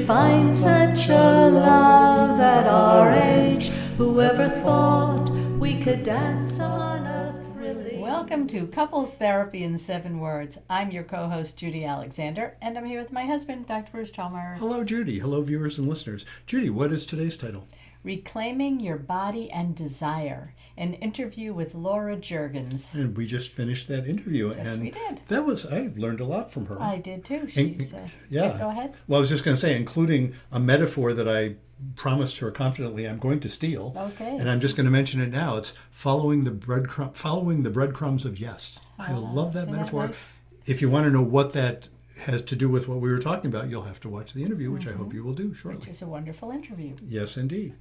find such a love at our age. Whoever thought we could dance on a thrilling... Welcome to Couples Therapy in 7 Words. I'm your co-host, Judy Alexander, and I'm here with my husband, Dr. Bruce Chalmer. Hello, Judy. Hello, viewers and listeners. Judy, what is today's title? Reclaiming Your Body and Desire, an interview with Laura Jurgens. And we just finished that interview. Yes, and we did. I learned a lot from her. I did too. She's, yeah. Go ahead. Well, I was just going to say, including a metaphor that I promised her confidently I'm going to steal. Okay. And I'm just going to mention it now. It's following the breadcrumbs of yes. I love that metaphor. Nice? If you want to know what that has to do with what we were talking about, you'll have to watch the interview, which I hope you will do shortly. Which is a wonderful interview. Yes, indeed.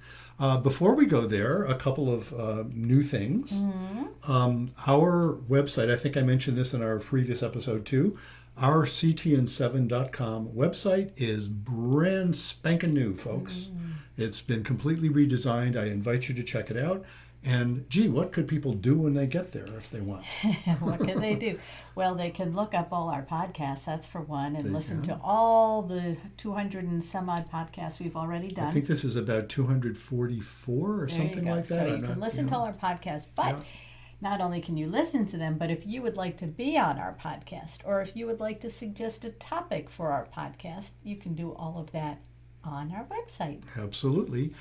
Before we go there, a couple of new things. Our website, I think I mentioned this in our previous episode too, our ctn7.com website is brand spanking new, folks. It's been completely redesigned. I invite you to check it out. And gee, what could people do when they get there if they want? What can they do? Well, they can look up all our podcasts, that's for one, and listen to all the 200 and some odd podcasts we've already done. I think this is about 244 or something like that. So you can listen to all our podcasts, but not only can you listen to them, but if you would like to be on our podcast, or if you would like to suggest a topic for our podcast, you can do all of that on our website. Absolutely.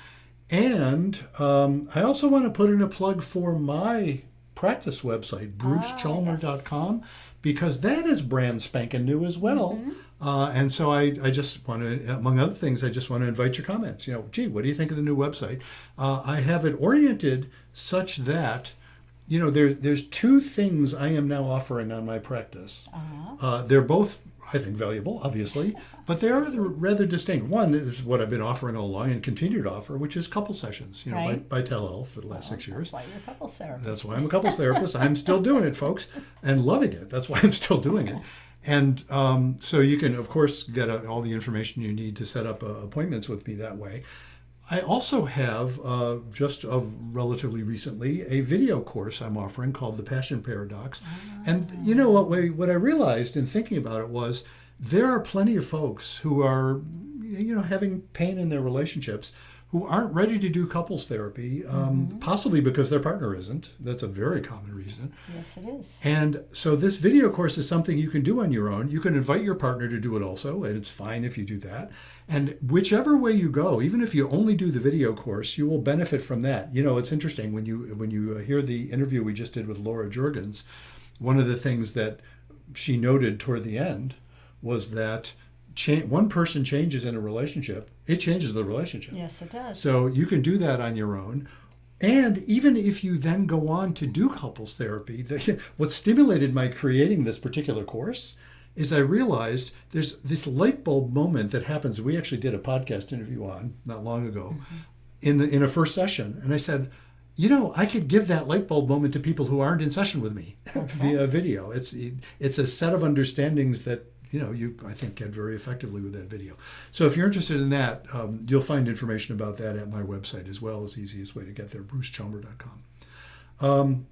And I also want to put in a plug for my practice website, brucechalmer.com, because that is brand spanking new as well. And so I just want to, among other things, I just want to invite your comments. You know, gee, what do you think of the new website? I have it oriented such that, you know, there's two things I am now offering on my practice. They're both, I think, valuable, obviously, but they are rather distinct. One is what I've been offering all along and continue to offer, which is couple sessions, you know, by telehealth for the last 6 years. That's why you're a couples therapist. That's why I'm a couples therapist. I'm still doing it, folks, and loving it. That's why I'm still doing it. And so you can, of course, get all the information you need to set up appointments with me that way. I also have, just relatively recently, a video course I'm offering called The Passion Paradox. And you know what I realized in thinking about it was there are plenty of folks who are, you know, having pain in their relationships who aren't ready to do couples therapy, possibly because their partner isn't. That's a very common reason. Yes, it is. And so this video course is something you can do on your own. You can invite your partner to do it also, and it's fine if you do that. And whichever way you go, even if you only do the video course, you will benefit from that. You know, it's interesting when you hear the interview we just did with Laura Jurgens, one of the things that she noted toward the end was that one person changes in a relationship, it changes the relationship. Yes, it does. So you can do that on your own. And even if you then go on to do couples therapy, what stimulated my creating this particular course is I realized there's this light bulb moment that happens. We actually did a podcast interview on not long ago in a first session. And I said, you know, I could give that light bulb moment to people who aren't in session with me via video. It's a set of understandings that, you know, you, I think, get very effectively with that video. So if you're interested in that, you'll find information about that at my website as well. It's the easiest way to get there, brucechalmer.com.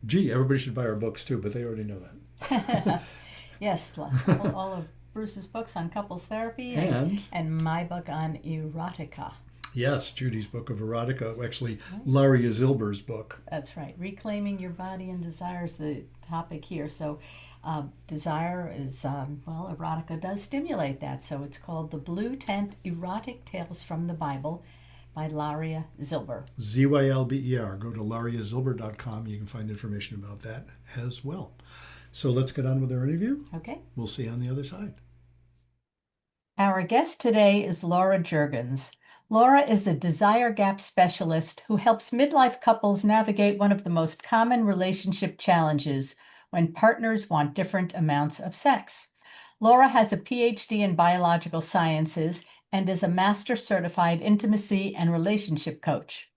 Gee, everybody should buy our books too, but they already know that. Yes, all of Bruce's books on couples therapy and my book on erotica. Yes, Judy's book of erotica, actually Larry Zilber's book. That's right. Reclaiming Your Body and Desire is the topic here. So desire is, erotica does stimulate that. So it's called The Blue Tent Erotic Tales from the Bible by Larry Zilber. Zylber. Go to laryazilber.com. You can find information about that as well. So let's get on with our interview. Okay. We'll see you on the other side. Our guest today is Laura Jurgens. Laura is a desire gap specialist who helps midlife couples navigate one of the most common relationship challenges when partners want different amounts of sex. Laura has a PhD in biological sciences and is a master certified intimacy and relationship coach.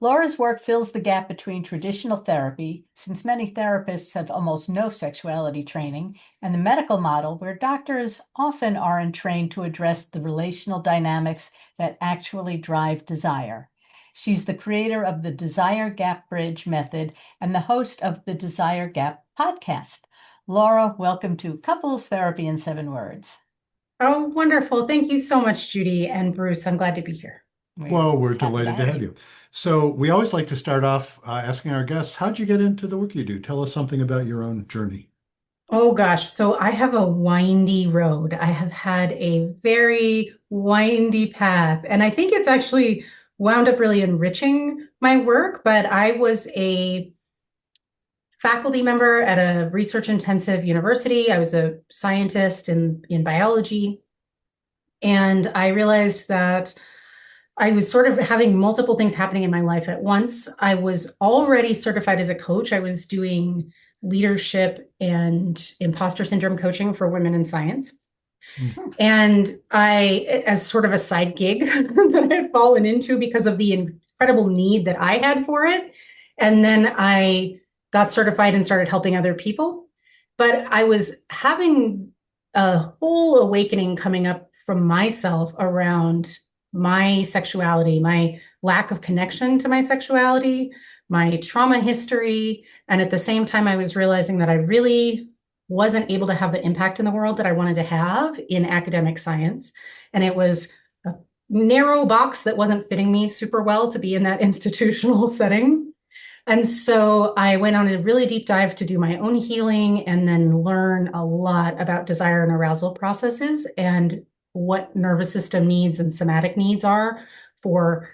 Laura's work fills the gap between traditional therapy, since many therapists have almost no sexuality training, and the medical model, where doctors often aren't trained to address the relational dynamics that actually drive desire. She's the creator of the Desire Gap Bridge method and the host of the Desire Gap podcast. Laura, welcome to Couples Therapy in 7 Words. Oh, wonderful. Thank you so much, Judy and Bruce. I'm glad to be here. Well, we're Happy to delighted to have have you. you. So we always like to start off asking our guests, how'd you get into the work you do? Tell us something about your own journey. Oh gosh, so I have a windy road. I have had a very windy path, and I think it's actually wound up really enriching my work. But I was a faculty member at a research intensive university. I was a scientist in biology, and I realized that I was sort of having multiple things happening in my life at once. I was already certified as a coach. I was doing leadership and imposter syndrome coaching for women in science. Mm. And I, as sort of a side gig that I had fallen into because of the incredible need that I had for it. And then I got certified and started helping other people. But I was having a whole awakening coming up from myself around my sexuality, my lack of connection to my sexuality, my trauma history. And at the same time, I was realizing that I really wasn't able to have the impact in the world that I wanted to have in academic science. And it was a narrow box that wasn't fitting me super well to be in that institutional setting. And so I went on a really deep dive to do my own healing and then learn a lot about desire and arousal processes and what nervous system needs and somatic needs are for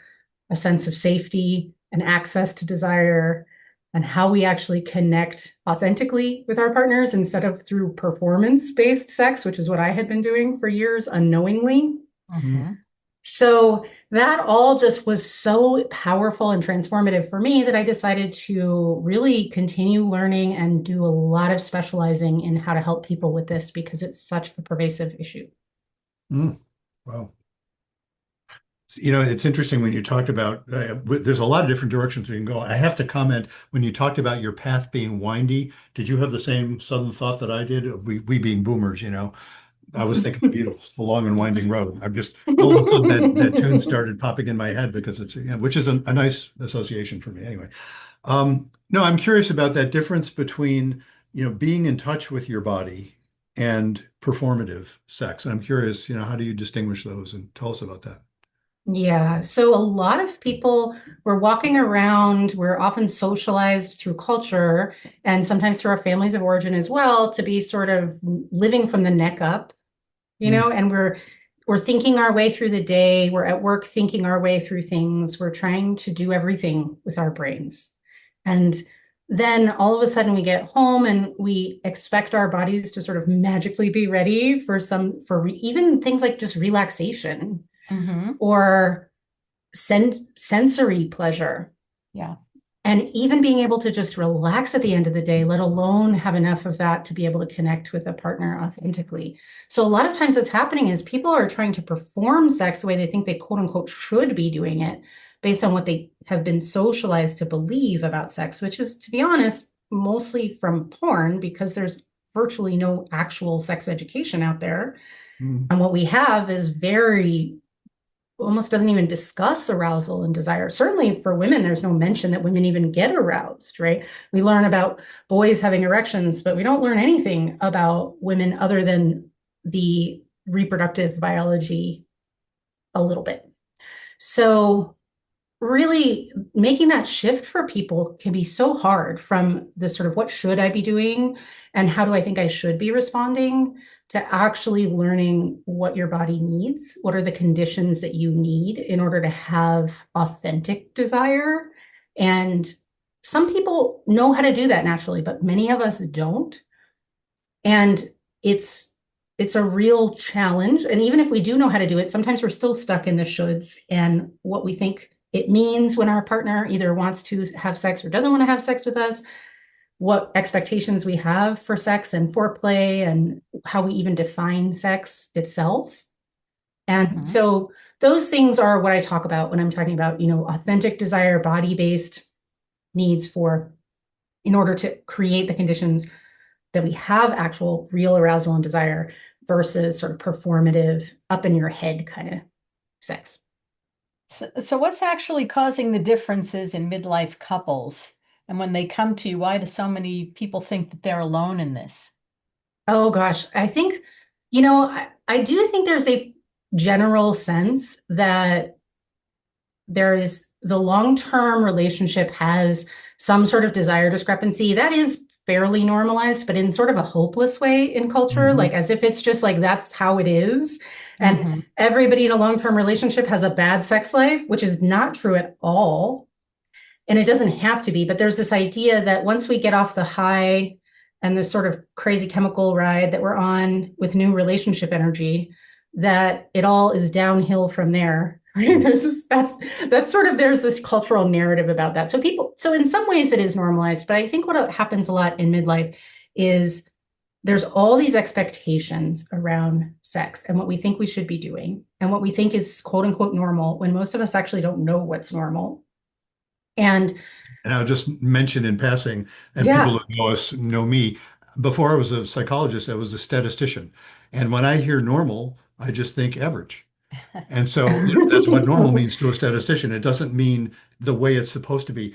a sense of safety and access to desire and how we actually connect authentically with our partners instead of through performance-based sex, which is what I had been doing for years unknowingly. Mm. So that all just was so powerful and transformative for me that I decided to really continue learning and do a lot of specializing in how to help people with this because it's such a pervasive issue. Mm. Wow. It's interesting when you talked about, there's a lot of different directions we can go. I have to comment, when you talked about your path being windy, did you have the same sudden thought that I did? We being boomers, I was thinking the Beatles, The Long and Winding Road. I'm just, all of a sudden that tune started popping in my head because which is a nice association for me anyway. No, I'm curious about that difference between, being in touch with your body and performative sex. And I'm curious, how do you distinguish those, and tell us about that. Yeah, so a lot of people we're walking around, we're often socialized through culture and sometimes through our families of origin as well to be sort of living from the neck up, Mm. and we're thinking our way through the day, we're at work thinking our way through things, we're trying to do everything with our brains. And then all of a sudden we get home and we expect our bodies to sort of magically be ready for even things like just relaxation Mm-hmm. or sensory pleasure. Yeah. And even being able to just relax at the end of the day, let alone have enough of that to be able to connect with a partner authentically. So a lot of times what's happening is people are trying to perform sex the way they think they quote unquote should be doing it based on what they have been socialized to believe about sex, which is, to be honest, mostly from porn because there's virtually no actual sex education out there. Mm. And what we have is very almost doesn't even discuss arousal and desire. Certainly for women, there's no mention that women even get aroused, right? We learn about boys having erections, but we don't learn anything about women other than the reproductive biology a little bit. So really making that shift for people can be so hard from the sort of what should I be doing and how do I think I should be responding to actually learning what your body needs. What are the conditions that you need in order to have authentic desire? And some people know how to do that naturally, but many of us don't. And it's it's a real challenge. And even if we do know how to do it, sometimes we're still stuck in the shoulds and what we think it means when our partner either wants to have sex or doesn't want to have sex with us, what expectations we have for sex and foreplay, and how we even define sex itself. And Mm-hmm. so those things are what I talk about when I'm talking about, authentic desire, body-based needs for in order to create the conditions that we have actual real arousal and desire versus sort of performative, up in your head kind of sex. So what's actually causing the differences in midlife couples? And when they come to you, why do so many people think that they're alone in this? Oh gosh, I think, you know, I do think there's a general sense that there is the long-term relationship has some sort of desire discrepancy that is fairly normalized, but in sort of a hopeless way in culture, like as if it's just like that's how it is. And everybody in a long-term relationship has a bad sex life, which is not true at all. And it doesn't have to be, but there's this idea that once we get off the high and the sort of crazy chemical ride that we're on with new relationship energy, that it all is downhill from there. Right? There's this, that's sort of, there's this cultural narrative about that. So in some ways it is normalized, but I think what happens a lot in midlife is there's all these expectations around sex and what we think we should be doing and what we think is quote unquote normal when most of us actually don't know what's normal. And I'll just mention in passing, and yeah, people who know us know me, before I was a psychologist, I was a statistician. And when I hear normal, I just think average. And so, that's what normal means to a statistician. It doesn't mean the way it's supposed to be.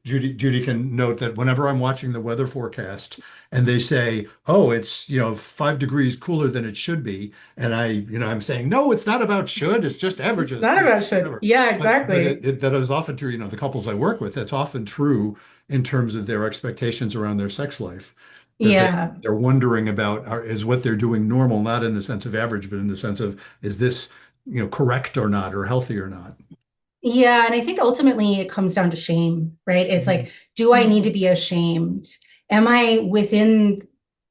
Judy can note that whenever I'm watching the weather forecast and they say, "Oh, it's 5 degrees cooler than it should be," and I'm saying, "No, it's not about should. It's just it's averages." not about should. Whatever. Yeah, But exactly. that is often true. The couples I work with, that's often true in terms of their expectations around their sex life. That Yeah. they're wondering about is what they're doing normal, not in the sense of average, but in the sense of is this correct or not, or healthy or not. Yeah, and I think ultimately it comes down to shame, right? It's like, do I need to be ashamed? Am I within,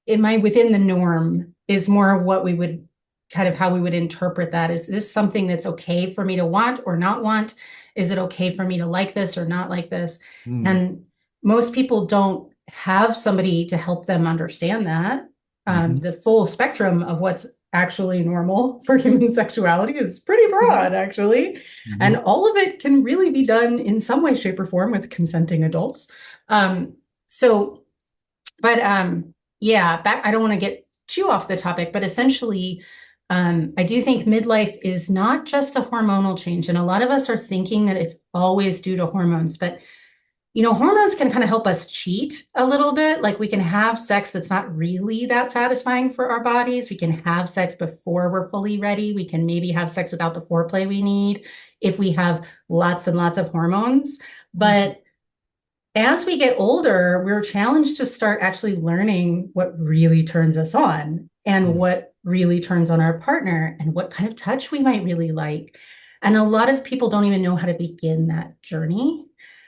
am I within the norm? Is more of what we would kind of how we would interpret that. Is this something that's okay for me to want or not want? Is it okay for me to like this or not like this? Mm. And most people don't have somebody to help them understand that. Mhm. The full spectrum of what's actually normal for human sexuality is pretty broad, actually. And Mhm. all of it can really be done in some way, shape, or form with consenting adults. Um, so, but yeah, I don't want to get too off the topic, but essentially, I do think midlife is not just a hormonal change. And a lot of us are thinking that it's always due to hormones, but hormones can kind of help us cheat a little bit. Like we can have sex that's not really that satisfying for our bodies. We can have sex before we're fully ready. We can maybe have sex without the foreplay we need if we have lots and lots of hormones. But as we get older, we're challenged to start actually learning what really turns us on and Mm. what really turns on our partner and what kind of touch we might really like. And a lot of people don't even know how to begin that journey.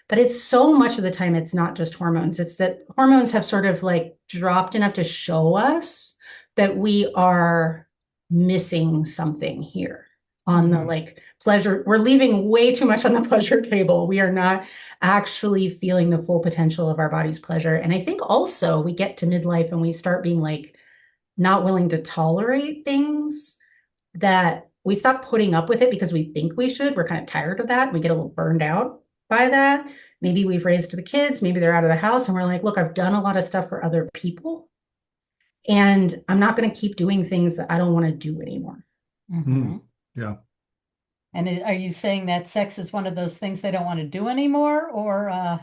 But it's so much of the time, it's not just hormones. It's that hormones have sort of like dropped enough to show us that we are missing something here on the like pleasure. We're leaving way too much on the pleasure table. We are not actually feeling the full potential of our body's pleasure. And I think also we get to midlife and we start being like not willing to tolerate things that we stop putting up with it because we think we should. We're kind of tired of that. We get a little burned out by that. Maybe we've raised the kids, maybe they're out of the house, and we're like, look, I've done a lot of stuff for other people, and I'm not going to keep doing things that I don't want to do anymore. Mm. Yeah. And are you saying that sex is one of those things they don't want to do anymore, or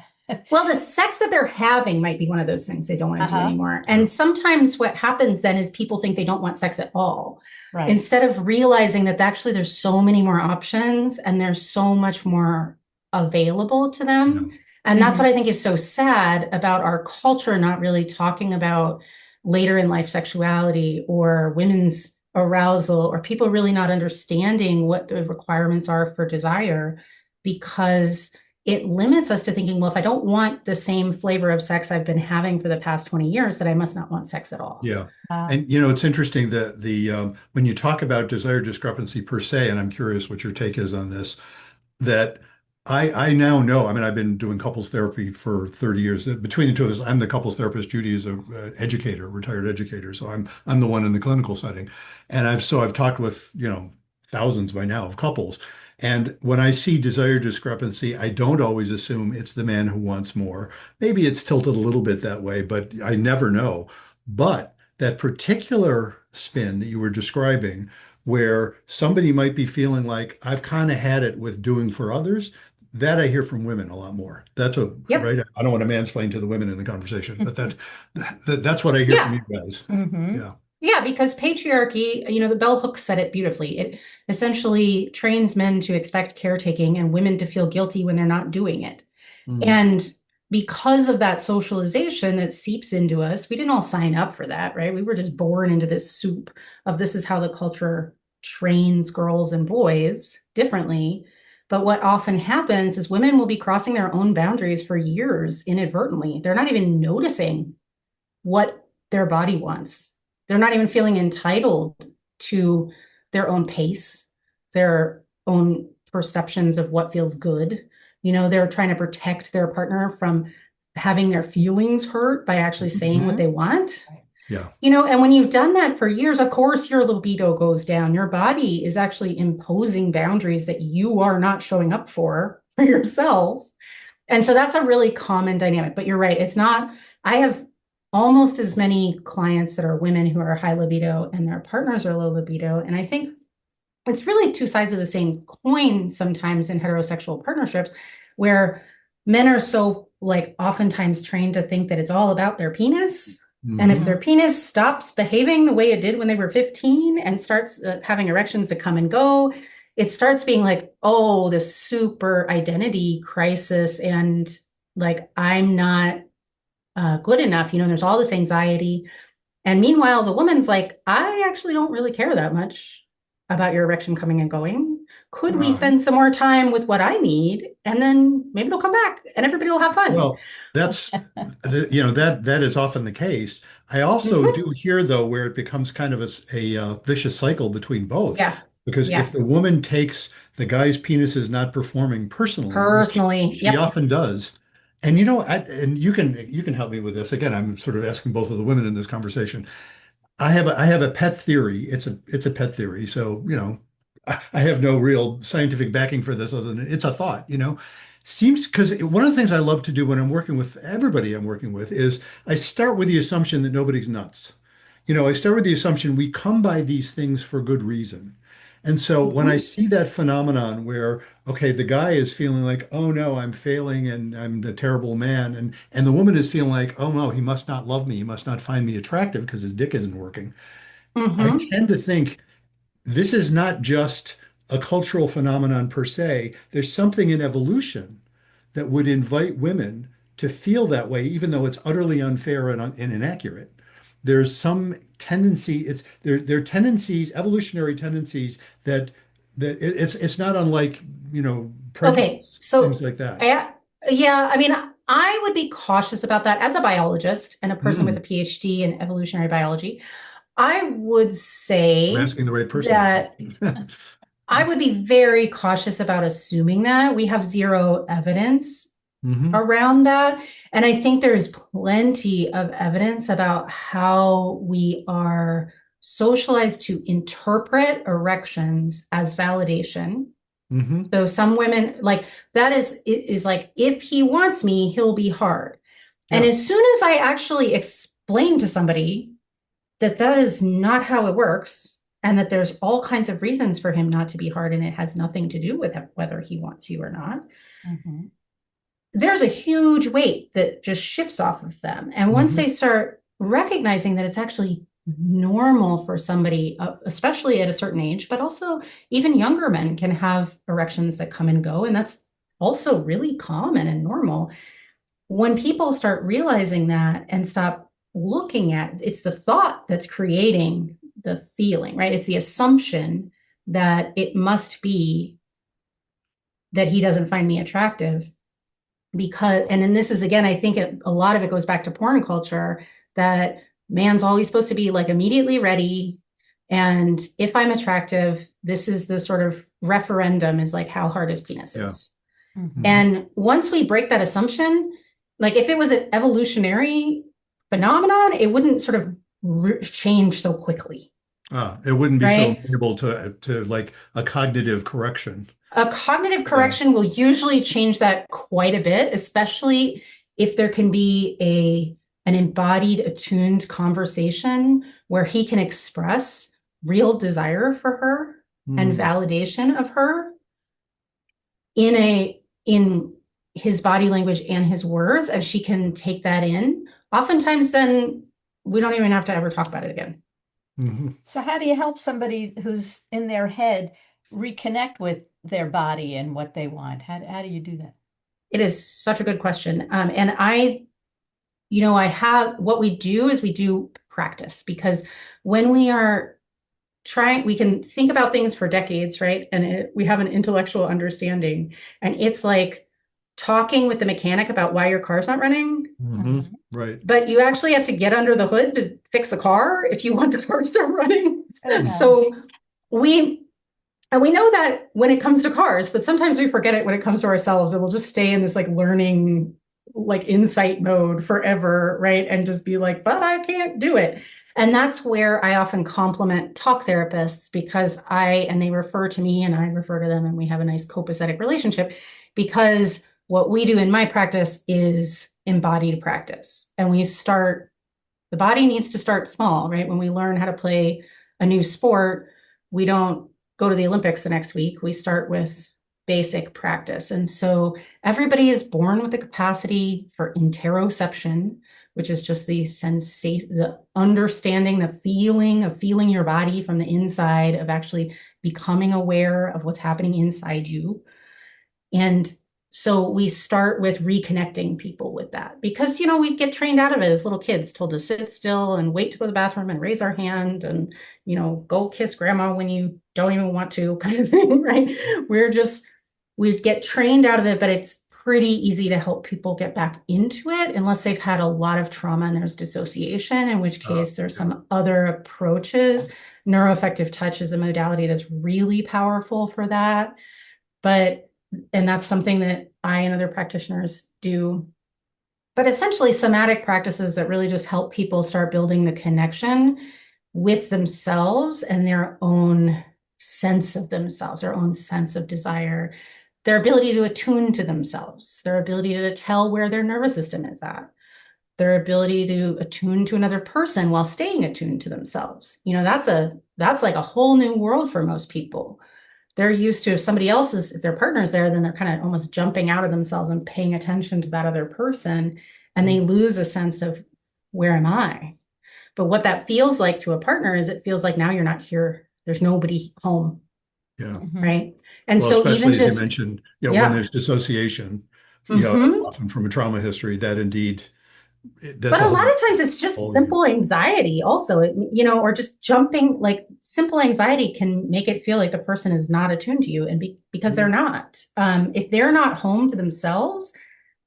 Well, the sex that they're having might be one of those things they don't want to do uh-huh, anymore. And sometimes what happens then is people think they don't want sex at all, right? instead of realizing that actually there's so many more options and there's so much more available to Yeah. them. And that's what I think is so sad about our culture not really talking about later in life sexuality or women's arousal or people really not understanding what the requirements are for desire because it limits us to thinking, well, if I don't want the same flavor of sex I've been having for the past 20 years, that I must not want sex at all. Yeah. Uh, And it's interesting that the when you talk about desire discrepancy per se, and I'm curious what your take is on this, that I now know, I mean, I've been doing couples therapy for 30 years. Between the two of us, I'm the couples therapist. Judy is a educator, retired educator. So I'm the one in the clinical setting. And I've talked with, thousands by now of couples. And when I see desire discrepancy, I don't always assume it's the man who wants more. Maybe it's tilted a little bit that way, but I never know. But that particular spin that you were describing, where somebody might be feeling like I've kind of had it with doing for others. That I hear from women a lot more. That's Yep. right. I don't want to mansplain to the women in the conversation, but that's what I hear from Yeah. you guys. mhm. Yeah. Yeah, because patriarchy, the bell hook said it beautifully. It essentially trains men to expect caretaking and women to feel guilty when they're not doing it. Mm. And because of that socialization that seeps into us, we didn't all sign up for that, right? We were just born into this soup of this is how the culture trains girls and boys differently. But what often happens is women will be crossing their own boundaries for years inadvertently. They're not even noticing what their body wants. They're not even feeling entitled to their own pace, their own perceptions of what feels good. They're trying to protect their partner from having their feelings hurt by actually saying what they want. Yeah. And when you've done that for years, of course, your libido goes down. Your body is actually imposing boundaries that you are not showing up for yourself. And so that's a really common dynamic. But you're right. It's not, I have almost as many clients that are women who are high libido and their partners are low libido. And I think it's really two sides of the same coin sometimes in heterosexual partnerships where men are so like oftentimes trained to think that it's all about their penis. And if their penis stops behaving the way it did when they were 15 and starts having erections that come and go, it starts being like, oh, this super identity crisis. And like, I'm not good enough. There's all this anxiety. And meanwhile, the woman's like, I actually don't really care that much about your erection coming and going. Could we spend some more time with what I need? And then maybe it'll come back and everybody will have fun. Well, that's that is often the case. I also do hear though where it becomes kind of a vicious cycle between both. Yeah. Because Yeah. if the woman takes the guy's penis is not performing personally, which Personally. she Yep. often does, and and you can help me with this. Again, I'm sort of asking both of the women in this conversation. I have a pet theory. It's a pet theory. So, I have no real scientific backing for this other than it's a thought, Seems because one of the things I love to do when I'm working with everybody I'm working with is I start with the assumption that nobody's nuts. I start with the assumption we come by these things for good reason. And so when I see that phenomenon where, okay, the guy is feeling like, oh no, I'm failing and I'm a terrible man, and the woman is feeling like, oh no, he must not love me, he must not find me attractive because his dick isn't working. I tend to think this is not just a cultural phenomenon per se. There's something in evolution that would invite women to feel that way, even though it's utterly unfair and inaccurate. There's some tendency, there are tendencies, evolutionary tendencies it's not unlike, Okay. prejudice, So, things like that. yeah, I mean, I would be cautious about that as a biologist and a person with a Mm, PhD in evolutionary biology. I would I'm say asking the right person. that I would be very cautious about assuming that. We have zero evidence Hmm. around that. And I think there's plenty of evidence about how we are socialized to interpret erections as validation. Hmm. So some women like that is like, if he wants me, he'll be hard. And Yeah. as soon as I actually explain to somebody that that is not how it works and that there's all kinds of reasons for him not to be hard and it has nothing to do with whether he wants you or not, there's a huge weight that just shifts off of them. And once Hmm. they start recognizing that it's actually normal for somebody, especially at a certain age, but also even younger men can have erections that come and go. And that's also really common and normal. When people start realizing that and stop looking at it's the thought that's creating the feeling, right? It's the assumption that it must be that he doesn't find me attractive because, and then this is again, I think a lot of it goes back to porn culture that man's always supposed to be like immediately ready. And if I'm attractive, this is the sort of referendum is like how hard his penis Yeah. is. And once we break that assumption, like if it was an evolutionary phenomenon, it wouldn't sort of change so quickly, It wouldn't be so right? amenable to like a cognitive correction. A cognitive Yeah. correction will usually change that quite a bit, especially if there can be an embodied, attuned conversation where he can express real desire for her and Mm. validation of her in his body language and his words, and she can take that in. Oftentimes, then we don't even have to ever talk about it again. Mhm. So how do you help somebody who's in their head reconnect with their body and what they want? How do you do that? It is such a good question. And I have what we do is we do practice because when we are we can think about things for decades, right? And we have an intellectual understanding. And it's like talking with the mechanic about why your car's not running. Mhm. Right. But you actually have to get under the hood to fix the car if you want the car to start running. Good So we know that when it comes to cars, but sometimes we forget it when it comes to ourselves, and we'll just stay in this like learning, like insight mode forever, right? And just be like, but I can't do it. And that's where I often compliment talk therapists because and they refer to me and I refer to them, and we have a nice copacetic relationship because what we do in my practice is embodied practice. And the body needs to start small, right? When we learn how to play a new sport, we don't go to the Olympics the next week. We start with basic practice. And so everybody is born with the capacity for interoception, which is just the understanding, the feeling of feeling your body from the inside, of actually becoming aware of what's happening inside you. And so we start with reconnecting people with that because, we get trained out of it as little kids, told to sit still and wait to go to the bathroom and raise our hand and, go kiss grandma when you don't even want to, kind of thing, right? We get trained out of it, but it's pretty easy to help people get back into it unless they've had a lot of trauma and there's dissociation, in which case there's some other approaches. Neuroaffective touch is a modality that's really powerful for that. And that's something that I and other practitioners do. But essentially, somatic practices that really just help people start building the connection with themselves and their own sense of themselves, their own sense of desire, their ability to attune to themselves, their ability to tell where their nervous system is at, their ability to attune to another person while staying attuned to themselves. That's like a whole new world for most people. They're used to, if their partner's there, then they're kind of almost jumping out of themselves and paying attention to that other person. And they lose a sense of, where am I? But what that feels like to a partner is it feels like now you're not here. There's nobody home. Yeah. Right. And Well, so even especially as you just, mentioned, when yeah. there's dissociation, Mhm. often from a trauma history, that indeed, that's But a a whole lot of times it's just simple anxiety also, or just jumping, like simple anxiety can make it feel like the person is not attuned to you. And because they're not, if they're not home to themselves,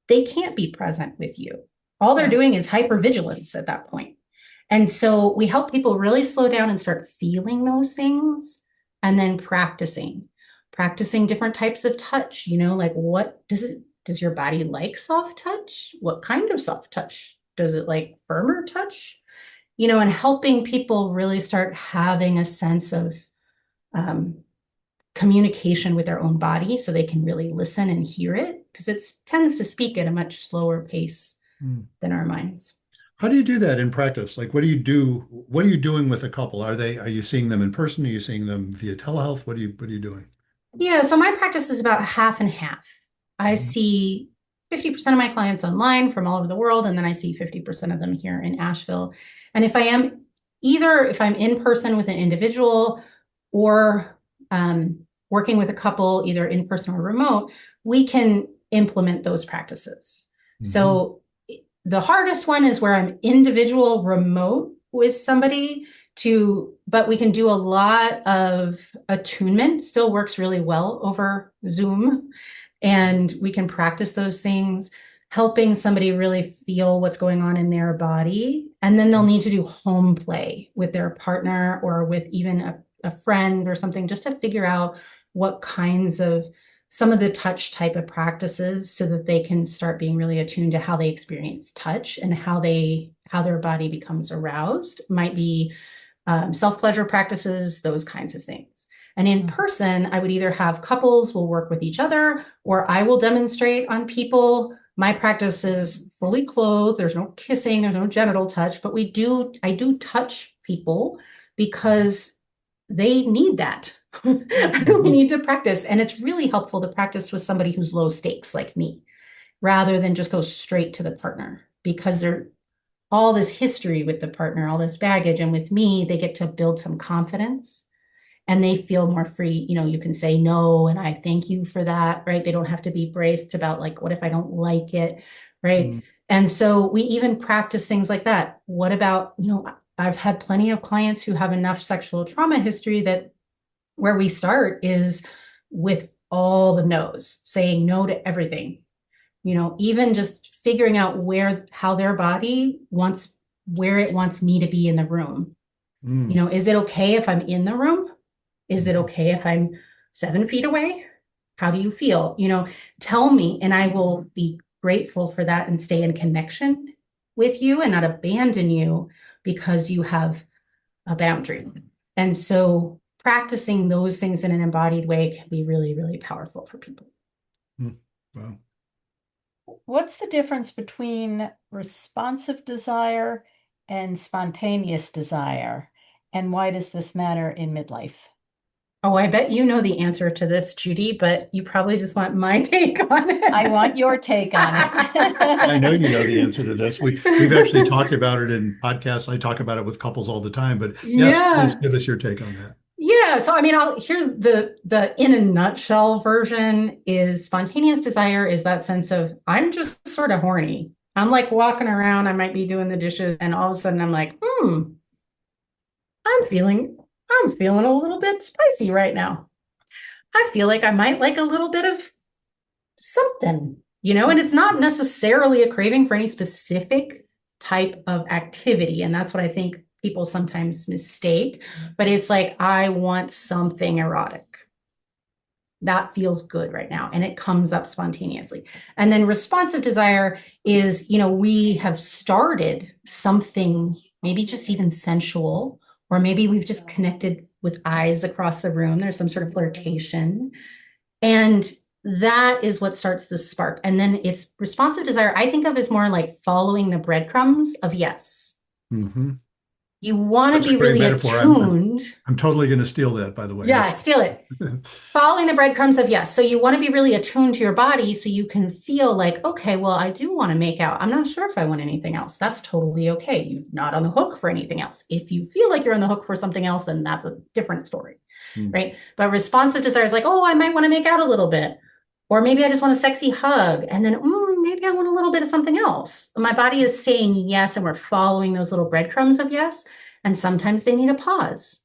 they can't be present with you. All they're doing is hypervigilance at that point. And so we help people really slow down and start feeling those things and then practicing different types of touch, like what does your body like soft touch? What kind of soft touch? Does it like firmer touch? And helping people really start having a sense of communication with their own body so they can really listen and hear it, because it tends to speak at a much slower pace than our minds. How do you do that in practice? Like, what do you do? What are you doing with a couple? Are you seeing them in person? Are you seeing them via telehealth? What are you doing? Yeah, so my practice is about half and half. I see 50% of my clients online from all over the world, and then I see 50% of them here in Asheville. And if I'm in person with an individual or working with a couple, either in person or remote, we can implement those practices. So the hardest one is where I'm individual remote with somebody but we can do a lot of attunement, still works really well over Zoom. And we can practice those things, helping somebody really feel what's going on in their body. And then they'll need to do home play with their partner or with even a friend or something, just to figure out what kinds of some of the touch type of practices so that they can start being really attuned to how they experience touch and how their body becomes aroused. Might be self-pleasure practices, those kinds of things. And in person, I would either have couples will work with each other, or I will demonstrate on people. My practice is fully clothed. There's no kissing, there's no genital touch, but I do touch people because they need that. We need to practice. And it's really helpful to practice with somebody who's low stakes like me, rather than just go straight to the partner, because all this history with the partner, all this baggage. And with me, they get to build some confidence and they feel more free. You can say no, and I thank you for that, right? They don't have to be braced about like, what if I don't like it, right? Mm. And so we even practice things like that. What about, I've had plenty of clients who have enough sexual trauma history that where we start is with all the no's, saying no to everything. Even just figuring out how their body where it wants me to be in the room. Mm. Is it okay if I'm in the room? Is it Mhm. okay if I'm 7 feet away? How do you feel? Tell me, and I will be grateful for that and stay in connection with you and not abandon you because you have a boundary. And so practicing those things in an embodied way can be really, really powerful for people. Mm. Wow. What's the difference between responsive desire and spontaneous desire? And why does this matter in midlife? Oh, I bet you know the answer to this, Judy, but you probably just want my take on it. I want your take on it. I know you know the answer to this. We've actually talked about it in podcasts. I talk about it with couples all the time, but yes, please Yeah. give us your take on that. Yeah. So I mean, here's the in a nutshell version is spontaneous desire is that sense of I'm just sort of horny. I'm like walking around, I might be doing the dishes, and all of a sudden I'm like, I'm feeling I'm feeling a little bit spicy right now. I feel like I might like a little bit of something, and it's not necessarily a craving for any specific type of activity. And that's what I think people sometimes mistake. But it's like, I want something erotic. That feels good right now. And it comes up spontaneously. And then responsive desire is, we have started something, maybe just even sensual, or maybe we've just connected with eyes across the room. There's some sort of flirtation. And that is what starts the spark. And then it's responsive desire, I think of as more like following the breadcrumbs of yes. Hmm. You want That's to a be great really metaphor. I'm attuned. I'm totally going to steal that, by the way. Yeah, steal it. Following the breadcrumbs of yes. So you want to be really attuned to your body so you can feel like, okay, well, I do want to make out. I'm not sure if I want anything else. That's totally okay. You're not on the hook for anything else. If you feel like you're on the hook for something else, then that's a different story. Mm. Right. But responsive desire is like, oh, I might want to make out a little bit. Or maybe I just want a sexy hug. And then maybe I want a little bit of something else. My body is saying yes, and we're following those little breadcrumbs of yes. And sometimes they need a pause.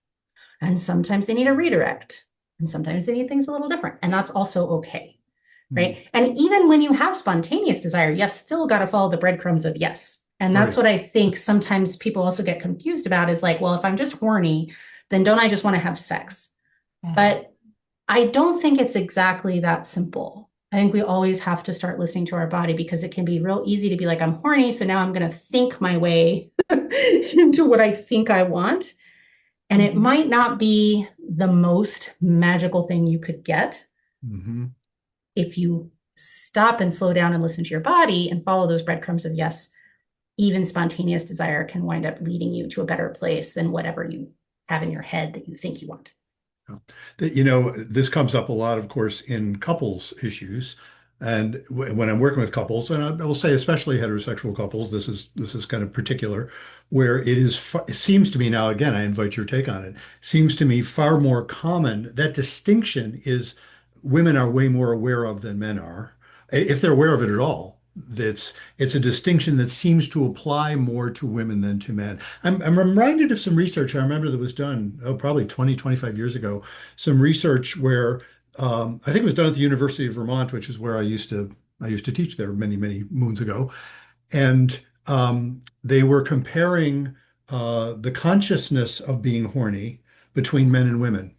And sometimes they need a redirect. And sometimes they need things a little different. And that's also okay. Mm. Right. And even when you have spontaneous desire, yes, still got to follow the breadcrumbs of yes. And that's Right. what I think sometimes people also get confused about is like, well, if I'm just horny, then don't I just want to have sex? But I don't think it's exactly that simple. I think we always have to start listening to our body because it can be real easy to be like, I'm horny, so now I'm going to think my way into what I think I want. And it might not be the most magical thing you could get Hmm. if you stop and slow down and listen to your body and follow those breadcrumbs of yes. Even spontaneous desire can wind up leading you to a better place than whatever you have in your head that you think you want. This comes up a lot, of course, in couples issues. And when I'm working with couples, and I will say especially heterosexual couples, this is kind of particular, where it seems to me now, again, I invite your take on it, seems to me far more common. That distinction is women are way more aware of than men are, if they're aware of it at all. It's a distinction that seems to apply more to women than to men. I'm reminded of some research I remember that was done, probably 20, 25 years ago, some research where I think it was done at the University of Vermont, which is where I used to teach there many, many moons ago. And they were comparing the consciousness of being horny between men and women.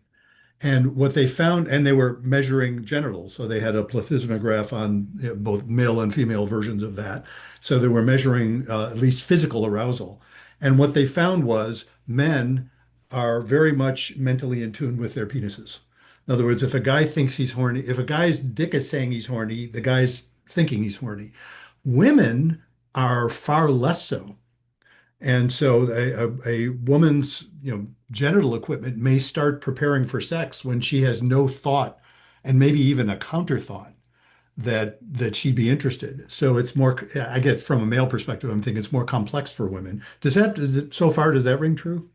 And what they found, and they were measuring genitals, so they had a plethysmograph on both male and female versions of that. So they were measuring at least physical arousal. And what they found was men are very much mentally in tune with their penises. In other words, if a guy thinks he's horny, if a guy's dick is saying he's horny, the guy's thinking he's horny. Women are far less so. And so a woman's, genital equipment may start preparing for sex when she has no thought and maybe even a counter thought that she'd be interested. So it's more, I get from a male perspective, I'm thinking it's more complex for women. So far, does that ring true?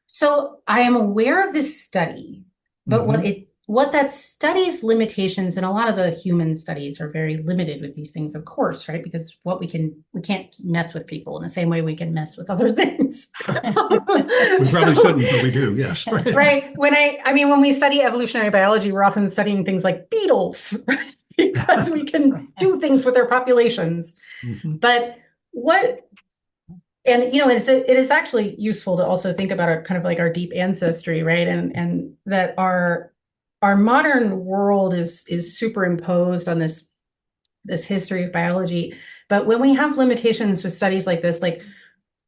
So I am aware of this study, but Hmm. what that study's limitations, and a lot of the human studies are very limited with these things, of course, right? Because we can't mess with people in the same way we can mess with other things. We probably So, shouldn't, but we do. Yes, right. right. I mean, when we study evolutionary biology, we're often studying things like beetles, right? Because we can do things with their populations. Hmm. But what and it is actually useful to also think about our kind of like our deep ancestry, right? And that our modern world is superimposed on this history of biology. But when we have limitations with studies like this, like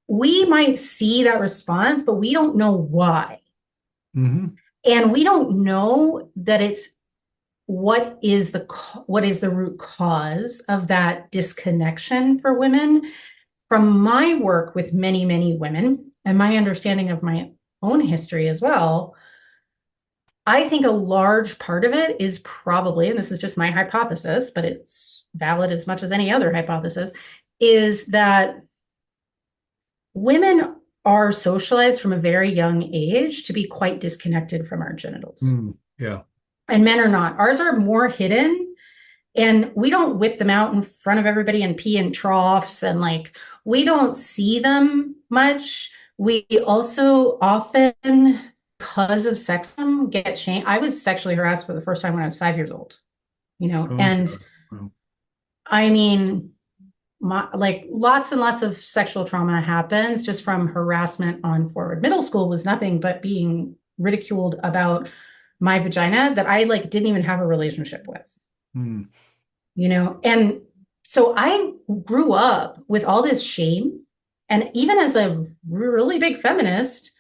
we might see that response, but we don't know why. Hmm. And we don't know that it's what is the root cause of that disconnection for women. From my work with many, many women and my understanding of my own history as well, I think a large part of it is probably, and this is just my hypothesis, but it's valid as much as any other hypothesis, is that women are socialized from a very young age to be quite disconnected from our genitals. Yeah. And men are not. Ours are more hidden. And we don't whip them out in front of everybody and pee in troughs, and like we don't see them much. We also often, because of sexism, get shamed. I was sexually harassed for the first time when I was 5 years old, Oh, and God. Wow. I mean, like lots and lots of sexual trauma happens just from harassment on forward. Middle school was nothing but being ridiculed about my vagina that I like didn't even have a relationship with. Mm. And so I grew up with all this shame. And even as a really big feminist,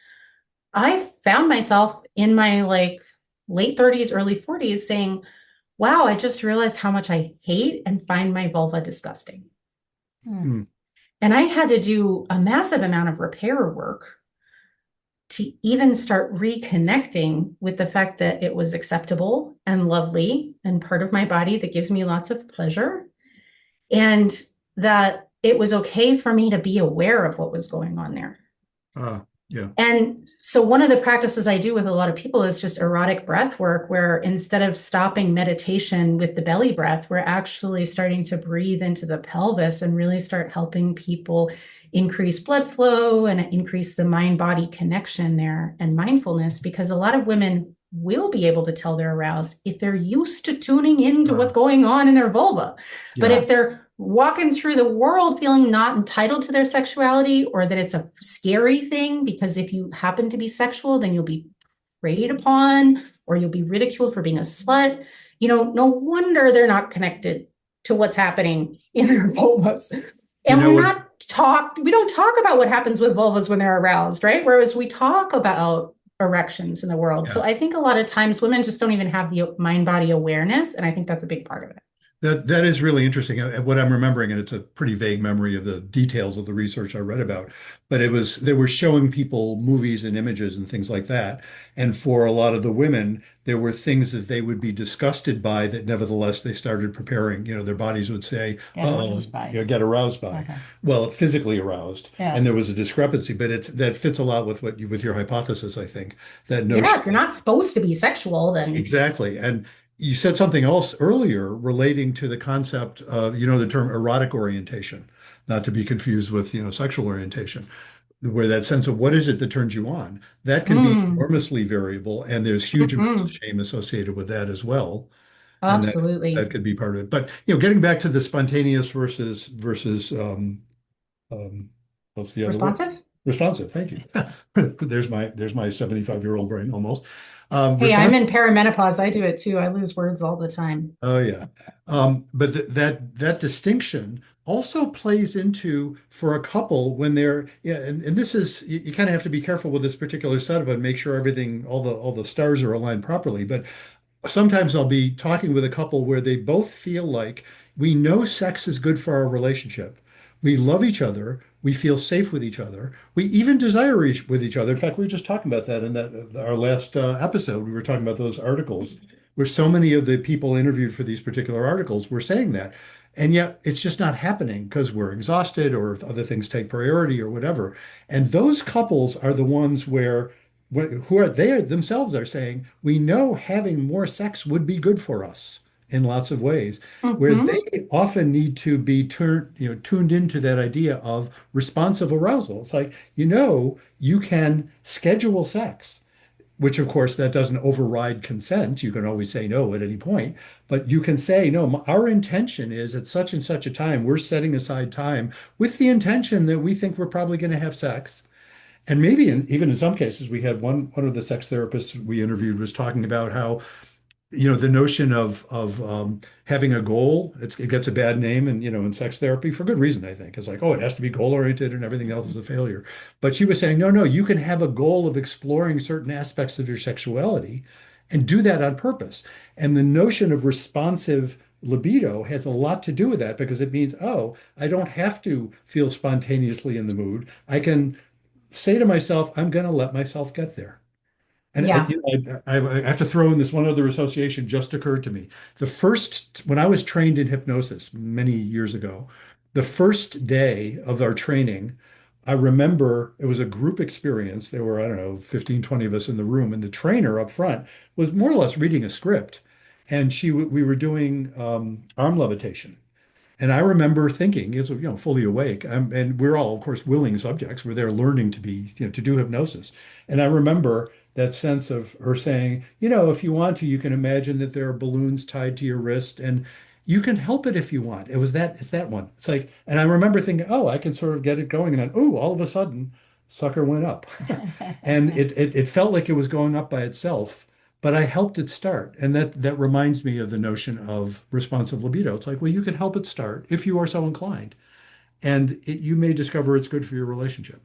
I found myself in my like late 30s, early 40s saying, wow, I just realized how much I hate and find my vulva disgusting. Mm. And I had to do a massive amount of repair work to even start reconnecting with the fact that it was acceptable and lovely and part of my body that gives me lots of pleasure, and that it was okay for me to be aware of what was going on there. Yeah. And so one of the practices I do with a lot of people is just erotic breath work, where instead of stopping meditation with the belly breath, we're actually starting to breathe into the pelvis and really start helping people increase blood flow and increase the mind-body connection there and mindfulness, because a lot of women will be able to tell they're aroused if they're used to tuning into what's going on in their vulva. But Yeah. if they're walking through the world feeling not entitled to their sexuality, or that it's a scary thing, because if you happen to be sexual, then you'll be preyed upon or you'll be ridiculed for being a slut. No wonder they're not connected to what's happening in their vulvas. You And know what? we don't talk about what happens with vulvas when they're aroused, right? Whereas we talk about erections in the world. So Yeah. I think a lot of times women just don't even have the mind body awareness. And I think that's a big part of it. That is really interesting. What I'm remembering, and it's a pretty vague memory of the details of the research I read about, but they were showing people movies and images and things like that. And for a lot of the women, there were things that they would be disgusted by that nevertheless they started preparing. Their bodies would say, Get "Oh, aroused by. get aroused by." Okay. Well, physically aroused. Yeah. And there was a discrepancy, but that fits a lot with with your hypothesis, I think, that Yeah, notion. if you're not supposed to be sexual, then Exactly. And you said something else earlier relating to the concept of, the term erotic orientation, not to be confused with, sexual orientation, where that sense of what is it that turns you on, that can be mm, enormously variable. And there's huge amounts of mhm, shame associated with that as well. And that absolutely. could be part of it. But, getting back to the spontaneous versus what's the other word? Responsive? Responsive. Thank you. There's my 75-year-old brain almost. Hey, I'm Responsive. in perimenopause. I do it too. I lose words all the time. Oh yeah. But that distinction also plays into for a couple when they're, yeah, and this is, you kind of have to be careful with this particular setup and make sure everything, all the stars are aligned properly. But sometimes I'll be talking with a couple where they both feel like we know sex is good for our relationship. We love each other. We feel safe with each other. We even desire with each other. In fact, we were just talking about that in that our last episode. We were talking about those articles where so many of the people interviewed for these particular articles were saying that. And yet it's just not happening because we're exhausted or other things take priority or whatever. And those couples are the ones where who are they themselves are saying, we know having more sex would be good for us in lots of ways, where Hmm. they often need to be tuned into that idea of responsive arousal. It's like, you can schedule sex, which of course that doesn't override consent. You can always say no at any point, but you can say, no, our intention is at such and such a time, we're setting aside time with the intention that we think we're probably going to have sex. And maybe even in some cases, we had one of the sex therapists we interviewed was talking about how the notion of having a goal, it gets a bad name, and in sex therapy for good reason, I think. It's like, oh, it has to be goal oriented and everything else is a failure. But she was saying, no, no, you can have a goal of exploring certain aspects of your sexuality and do that on purpose. And the notion of responsive libido has a lot to do with that because it means, oh, I don't have to feel spontaneously in the mood. I can say to myself, I'm going to let myself get there. And Yeah. I have to throw in this one other association just occurred to me. When I was trained in hypnosis many years ago, the first day of our training, I remember it was a group experience. There were, I don't know, 15, 20 of us in the room, and the trainer up front was more or less reading a script. And we were doing arm levitation. And I remember thinking, fully awake, and we're all, of course, willing subjects. We're there learning to be, to do hypnosis. And I remember that sense of her saying, if you want to, you can imagine that there are balloons tied to your wrist, and you can help it if you want. It's that one. It's like, and I remember thinking, oh, I can sort of get it going, and then, oh, all of a sudden, sucker went up, and it felt like it was going up by itself. But I helped it start. And that reminds me of the notion of responsive libido. It's like, well, you can help it start if you are so inclined. And you may discover it's good for your relationship.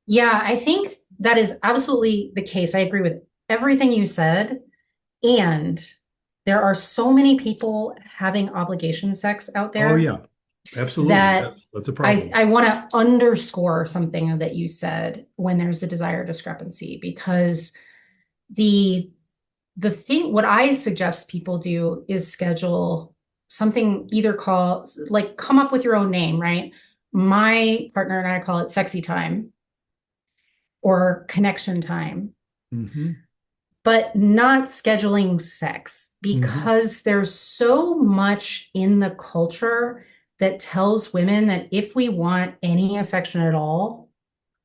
Yeah, I think that is absolutely the case. I agree with everything you said. And there are so many people having obligation sex out Oh, there yeah, absolutely. that That's a I, problem. I want to underscore something that you said when there's a desire discrepancy, because the what I suggest people do is schedule something, either come up with your own name, right? My partner and I call it sexy time or connection time, Hmm. but not scheduling sex, Hmm. because there's so much in the culture that tells women that if we want any affection at all,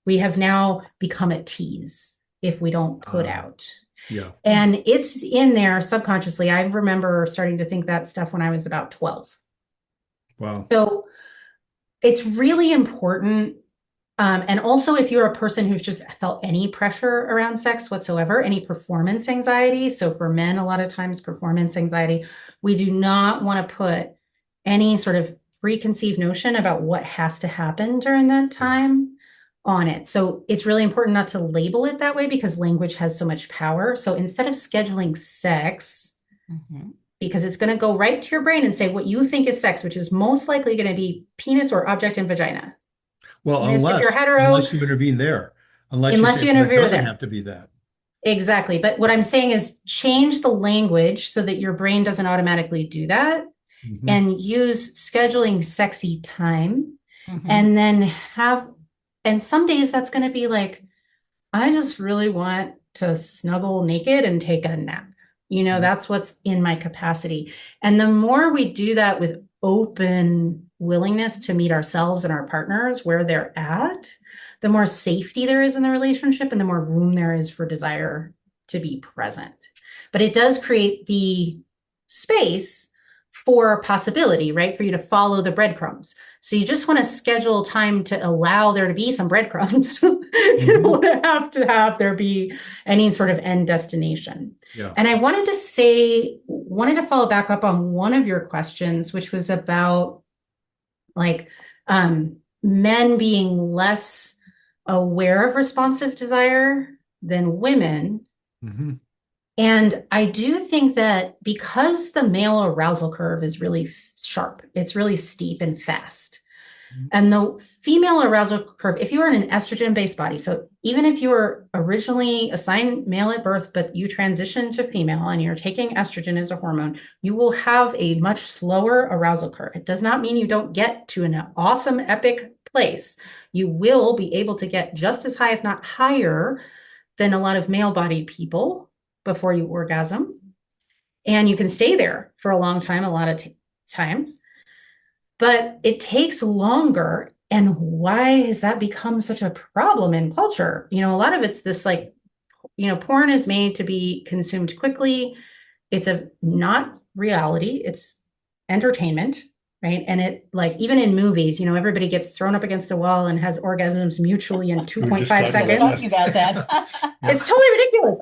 we have now become a tease if we don't put out. Yeah. And it's in there subconsciously. I remember starting to think that stuff when I was about 12. Wow. So it's really important. And also, if you're a person who's just felt any pressure around sex whatsoever, any performance anxiety. So for men, a lot of times performance anxiety, we do not want to put any sort of preconceived notion about what has to happen during that Yeah. time on it. So it's really important not to label it that way because language has so much power. So instead of scheduling sex, Mhm. because it's going to go right to your brain and say what you think is sex, which is most likely going to be penis or object and vagina. Well, Penis if you're unless hetero, you intervene there, unless you unless say, you well, it interfere doesn't there. have to be that. Exactly. But what I'm Yeah. saying is change the language so that your brain doesn't automatically do that, Hmm. and use scheduling sexy time. Mhm. And then and some days that's going to be like, I just really want to snuggle naked and take a nap. That's what's in my capacity. And the more we do that with open willingness to meet ourselves and our partners where they're at, the more safety there is in the relationship and the more room there is for desire to be present. But it does create the space for possibility, right? For you to follow the breadcrumbs. So you just want to schedule time to allow there to be some breadcrumbs. You Hmm. don't have to have there be any sort of end destination. Yeah. And I wanted to follow back up on one of your questions, which was about like men being less aware of responsive desire than women. Hmm. And I do think that because the male arousal curve is really sharp, it's really steep and fast. And the female arousal curve, if you are in an estrogen-based body, so even if you were originally assigned male at birth, but you transition to female and you're taking estrogen as a hormone, you will have a much slower arousal curve. It does not mean you don't get to an awesome, epic place. You will be able to get just as high, if not higher, than a lot of male-bodied people before you orgasm. And you can stay there for a long time, a lot of times. But it takes longer. And why has that become such a problem in culture? A lot of it's this like, porn is made to be consumed quickly. It's not reality, it's entertainment, right? And it, like, even in movies, everybody gets thrown up against a wall and has orgasms mutually in We were 2.5 just talking about seconds. Talking about that. It's totally ridiculous.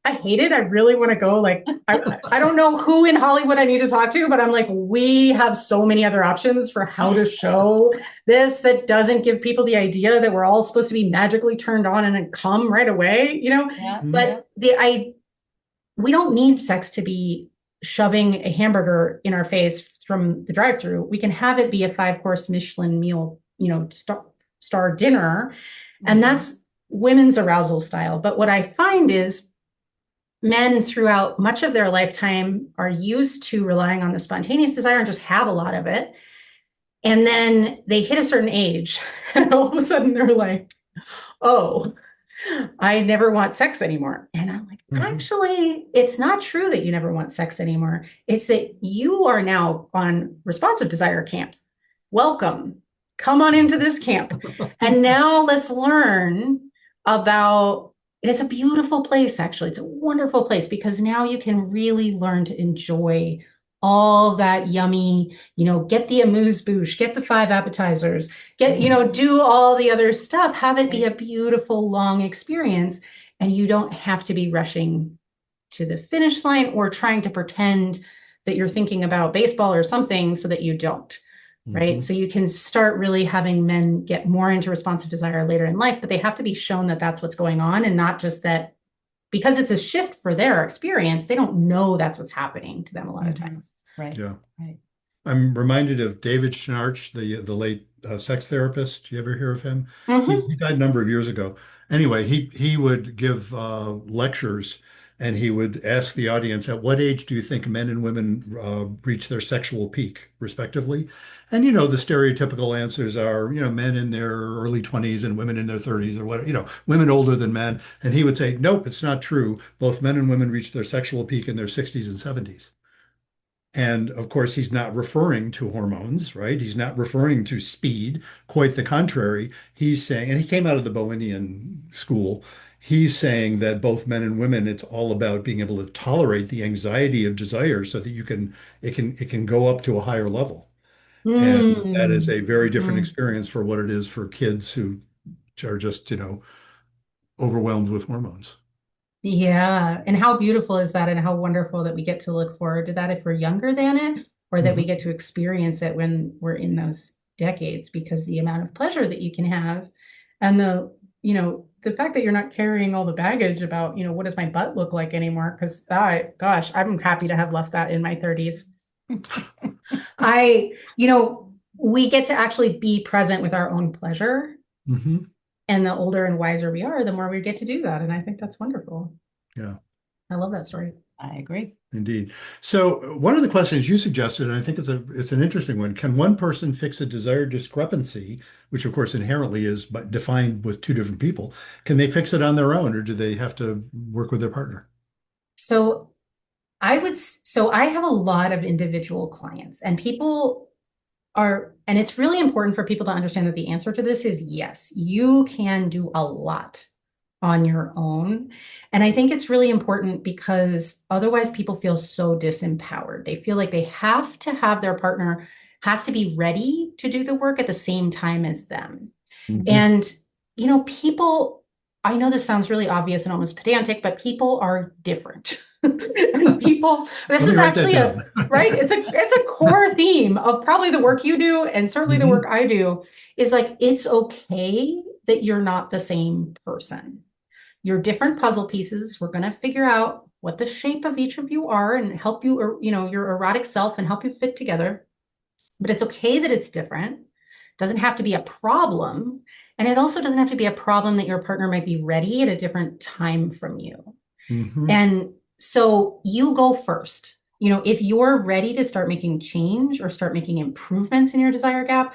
I hate it. I really want to go, like, I don't know who in Hollywood I need to talk to, but I'm like, we have so many other options for how to show this that doesn't give people the idea that we're all supposed to be magically turned on and come right away, Yeah. But we don't need sex to be shoving a hamburger in our face from the drive-through. We can have it be a 5-course Michelin meal, star dinner. And that's women's arousal style. But what I find is men throughout much of their lifetime are used to relying on the spontaneous desire and just have a lot of it. And then they hit a certain age and all of a sudden they're like, oh, I never want sex anymore. And I'm like, actually, it's not true that you never want sex anymore. It's that you are now on responsive desire camp. Welcome. Come on into this camp. And now let's learn about, it's a beautiful place, actually. It's a wonderful place because now you can really learn to enjoy all that yummy, get the amuse-bouche, get the 5 appetizers, do all the other stuff, have it be a beautiful, long experience. And you don't have to be rushing to the finish line or trying to pretend that you're thinking about baseball or something so that you don't. Right. So you can start really having men get more into responsive desire later in life, but they have to be shown that that's what's going on and not just that because it's a shift for their experience. They don't know that's what's happening to them a lot of times. Right. Yeah. Right. I'm reminded of David Schnarch, the late sex therapist. Do you ever hear of him? He died a number of years ago. Anyway, he would give lectures and he would ask the audience, at what age do you think men and women reach their sexual peak, respectively? And, the stereotypical answers are, men in their early 20s and women in their 30s or what, women older than men. And he would say, nope, it's not true. Both men and women reach their sexual peak in their 60s and 70s. And of course, he's not referring to hormones, right? He's not referring to speed. Quite the contrary. He's saying, and he came out of the Bohemian school, he's saying that both men and women, it's all about being able to tolerate the anxiety of desire so that it can go up to a higher level. And that is a very different experience for what it is for kids who are just, overwhelmed with hormones. Yeah. And how beautiful is that? And how wonderful that we get to look forward to that if we're younger than it, or that we get to experience it when we're in those decades, because the amount of pleasure that you can have and the fact that you're not carrying all the baggage about, what does my butt look like anymore? Because gosh, I'm happy to have left that in my 30s. We get to actually be present with our own pleasure. And the older and wiser we are, the more we get to do that. And I think that's wonderful. Yeah. I love that story. I agree. Indeed. So one of the questions you suggested, and I think it's an interesting one, can one person fix a desired discrepancy, which of course inherently is defined with 2 different people? Can they fix it on their own or do they have to work with their partner? So I have a lot of individual clients and and it's really important for people to understand that the answer to this is yes, you can do a lot on your own. And I think it's really important because otherwise people feel so disempowered. They feel like they have to have their partner has to be ready to do the work at the same time as them. And, people, I know this sounds really obvious and almost pedantic, but people are different. And this is actually right. It's a core theme of probably the work you do. And certainly the work I do is like, it's okay that you're not the same person. You're different puzzle pieces. We're going to figure out what the shape of each of you are and help you, your erotic self and help you fit together. But it's okay that it's different. doesn't have to be a problem. And it also doesn't have to be a problem that your partner might be ready at a different time from you. Mm-hmm. And so you go first. If you're ready to start making change or start making improvements in your desire gap,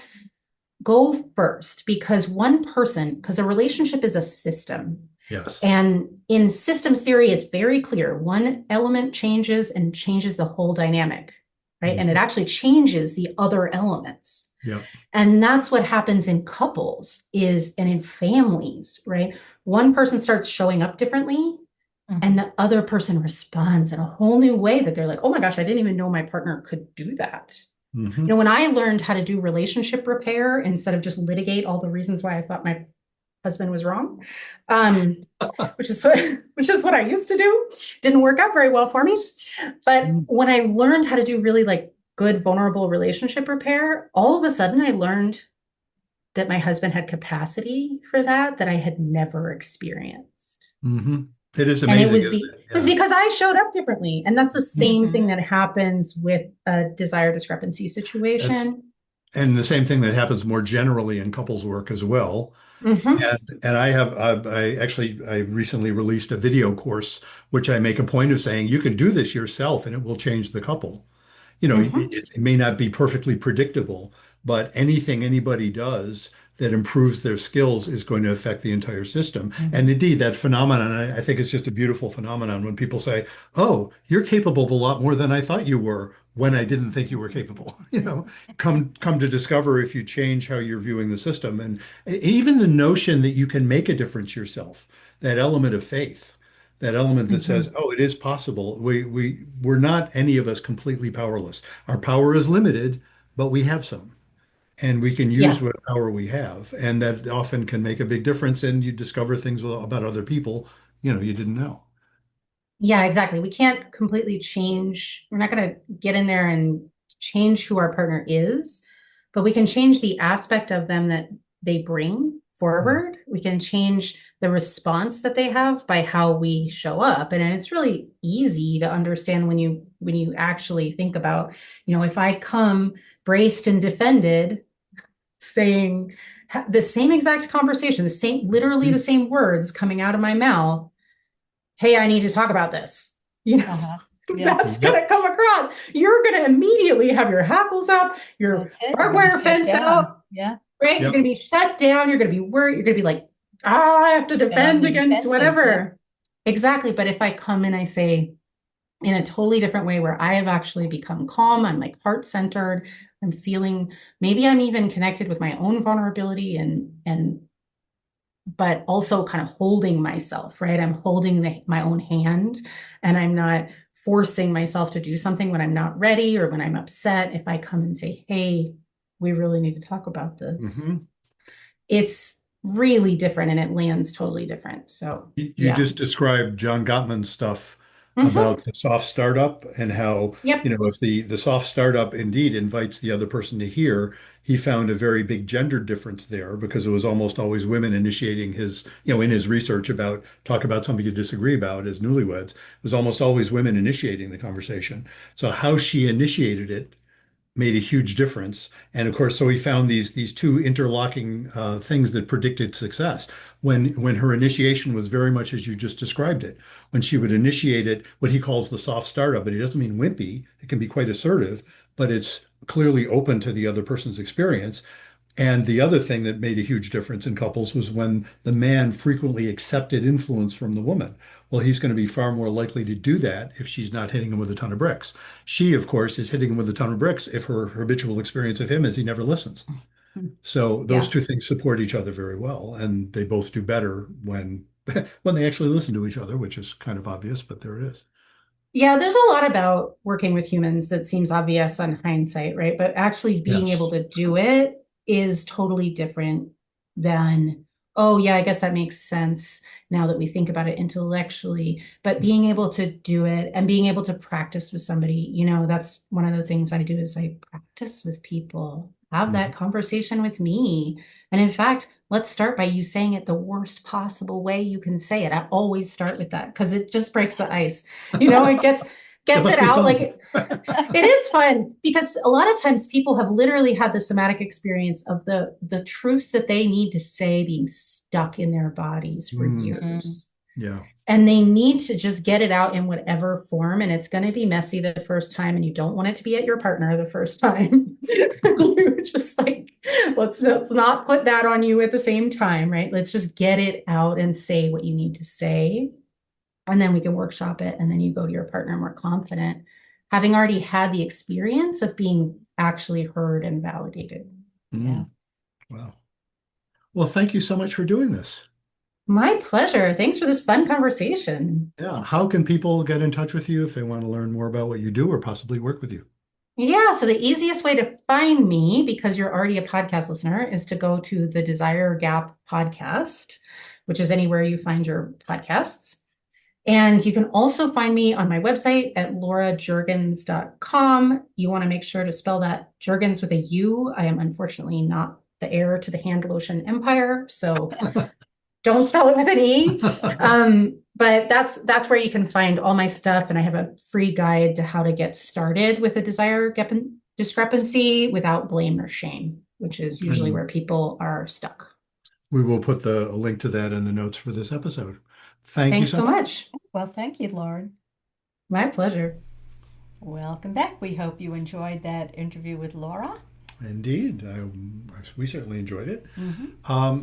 go first, because a relationship is a system. Yes. And in systems theory, it's very clear. One element changes and changes the whole dynamic, right? And it actually changes the other elements. Yeah. And that's what happens in couples and in families, right? One person starts showing up differently, and the other person responds in a whole new way that they're like, oh my gosh, I didn't even know my partner could do that. Mm-hmm. When I learned how to do relationship repair instead of just litigate all the reasons why I thought my husband was wrong, which is what I used to do, didn't work out very well for me. But when I learned how to do really like good, vulnerable relationship repair, all of a sudden I learned that my husband had capacity for that I had never experienced. Mm-hmm. It is And amazing. it was because I showed up differently. And that's the same thing that happens with a desire discrepancy situation. And the same thing that happens more generally in couples work as well. And I recently released a video course, which I make a point of saying you can do this yourself and it will change the couple. It may not be perfectly predictable, but anything anybody does that improves their skills is going to affect the entire system. And indeed, that phenomenon, I think it's just a beautiful phenomenon when people say, oh, you're capable of a lot more than I thought you were when I didn't think you were capable. Come to discover if you change how you're viewing the system. And even the notion that you can make a difference yourself, that element of faith, that element that says, oh, it is possible. We're not any of us completely powerless. Our power is limited, but we have some. And we can use what power we have. And that often can make a big difference. And you discover things about other people, you didn't know. Yeah, exactly. We can't completely change. We're not going to get in there and change who our partner is, but we can change the aspect of them that they bring forward. We can change the response that they have by how we show up. And it's really easy to understand when you actually think about, if I come braced and defended, saying the same exact conversation, literally the same words coming out of my mouth. Hey, I need to talk about this. That's going to come across. You're going to immediately have your hackles up, your barbed wire fence out. Yeah. Right? You're going to be shut down. You're going to be worried. You're going to be like, I have to defend against whatever. Exactly. But if I come and I say in a totally different way where I have actually become calm, I'm like heart-centered, I'm feeling, maybe I'm even connected with my own vulnerability but also kind of holding myself, right? I'm holding my own hand, and I'm not forcing myself to do something when I'm not ready or when I'm upset. If I come and say, hey, we really need to talk about this, it's really different and it lands totally different. So you just described John Gottman's stuff about the soft startup and how, if the soft startup indeed invites the other person to hear, he found a very big gender difference there because it was almost always women initiating his, in his research talk about something you disagree about as newlyweds, it was almost always women initiating the conversation. So how she initiated it made a huge difference. And of course, so he found these two interlocking things that predicted success. When her initiation was very much as you just described it, when she would initiate it, what he calls the soft startup, but he doesn't mean wimpy. It can be quite assertive, but it's clearly open to the other person's experience. And the other thing that made a huge difference in couples was when the man frequently accepted influence from the woman. Well, he's going to be far more likely to do that if she's not hitting him with a ton of bricks. She, of course, is hitting him with a ton of bricks if her habitual experience of him is he never listens. So those two things support each other very well, and they both do better when when they actually listen to each other, which is kind of obvious, but there it is. Yeah, there's a lot about working with humans that seems obvious on hindsight, right? But actually being able to do it is totally different than, oh, yeah, I guess that makes sense now that we think about it intellectually. But being able to do it and being able to practice with somebody, that's one of the things I do is I practice with people, have that conversation with me. And in fact, let's start by you saying it the worst possible way you can say it. I always start with that because it just breaks the ice. It gets gets must it be out. fun. Like it is fun because a lot of times people have literally had the somatic experience of the truth that they need to say being stuck in their bodies for years. Yeah. And they need to just get it out in whatever form. And it's going to be messy the first time. And you don't want it to be at your partner the first time. You're just like, let's not put that on you at the same time, right? Let's just get it out and say what you need to say. And then we can workshop it. And then you go to your partner more confident, having already had the experience of being actually heard and validated. Yeah. Wow. Well, thank you so much for doing this. My pleasure. Thanks for this fun conversation. Yeah. How can people get in touch with you if they want to learn more about what you do or possibly work with you? Yeah, so the easiest way to find me, because you're already a podcast listener, is to go to the Desire Gap podcast, which is anywhere you find your podcasts. And you can also find me on my website at laurajurgens.com. You want to make sure to spell that Jurgens with a U. I am unfortunately not the heir to the hand lotion empire, so don't spell it with an E. But that's where you can find all my stuff. And I have a free guide to how to get started with a desire gap discrepancy without blame or shame, which is usually where people are stuck. We will put a link to that in the notes for this episode. Thank you Thanks so much. Well, thank you, Lauren. My pleasure. Welcome back. We hope you enjoyed that interview with Laura. Indeed. We certainly enjoyed it.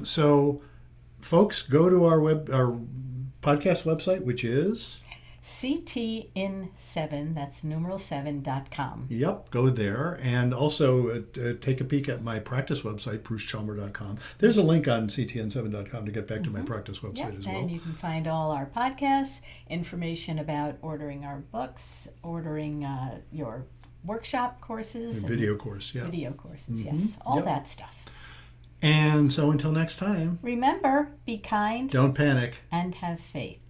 So, folks, go to our podcast website, which is CTIN7, that's the numeral 7.com. Yep, go there. And also take a peek at my practice website, brucechalmer.com. There's a link on ctn7.com to get back to my practice website as well. And you can find all our podcasts, information about ordering our books, ordering your workshop courses. Video course, yeah. Video courses, yes. All that stuff. And so until next time, Remember, be kind don't panic. and have faith.